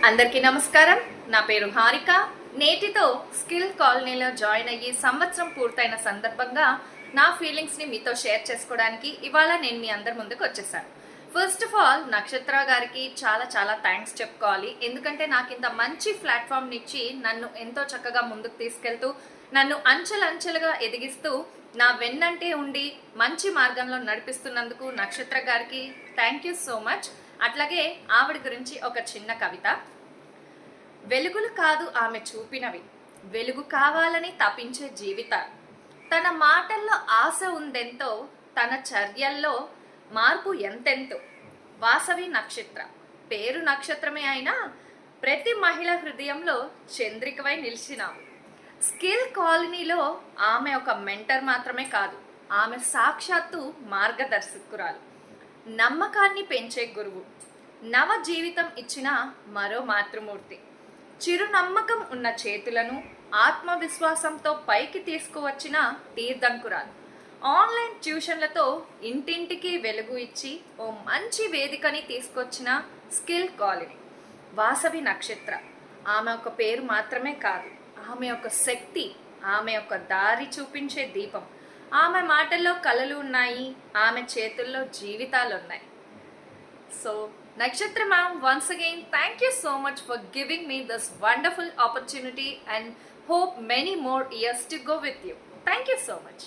అందరికీ నమస్కారం. నా పేరు హారిక. నేటితో స్కిల్ కాలనీలో జాయిన్ అయ్యి సంవత్సరం పూర్తయిన సందర్భంగా నా ఫీలింగ్స్ని మీతో షేర్ చేసుకోవడానికి ఇవాళ నేను మీ అందరి ముందుకు వచ్చేసాను. ఫస్ట్ ఆఫ్ ఆల్ నక్షత్ర గారికి చాలా చాలా థ్యాంక్స్ చెప్పుకోవాలి. ఎందుకంటే నాకు ఇంత మంచి ప్లాట్ఫామ్ని ఇచ్చి నన్ను ఎంతో చక్కగా ముందుకు తీసుకెళ్తూ నన్ను అంచెలంచెలుగా ఎదిగిస్తూ నా వెన్నంటే ఉండి మంచి మార్గంలో నడిపిస్తున్నందుకు నక్షత్ర గారికి థ్యాంక్ యూ సో మచ్. అట్లాగే ఆవిడ గురించి ఒక చిన్న కవిత. వెలుగులు కాదు ఆమె చూపినవి, వెలుగు కావాలని తపించే జీవితాలు. తన మాటల్లో ఆశ ఉందెంతో, తన చర్యల్లో మార్పు ఎంతెంతో. వాసవి నక్షత్ర పేరు నక్షత్రమే అయినా ప్రతి మహిళ హృదయంలో చంద్రికవై నిలిచినావు. స్కిల్ కాలనీలో ఆమె ఒక మెంటర్ మాత్రమే కాదు, ఆమె సాక్షాత్తు మార్గదర్శకురాలు, నమ్మకాన్ని పెంచే గురువు, నవ జీవితం ఇచ్చిన మరో మాతృమూర్తి. చిరునమ్మకం ఉన్న చేతులను ఆత్మవిశ్వాసంతో పైకి తీసుకువచ్చిన తీర్థంకురాలు. ఆన్లైన్ ట్యూషన్లతో ఇంటింటికి వెలుగు ఇచ్చి ఓ మంచి వేదికని తీసుకొచ్చిన స్కిల్ కాలనీ. వాసవి నక్షత్ర ఆమె ఒక పేరు మాత్రమే కాదు, ఆమె ఒక శక్తి, ఆమె ఒక దారి చూపించే దీపం. ఆమె మాటల్లో కళలు ఉన్నాయి, ఆమె చేతుల్లో జీవితాలు ఉన్నాయి. So Nakshatra ma'am, once again thank you so much for giving me this wonderful opportunity and hope many more years to go with you. Thank you so much.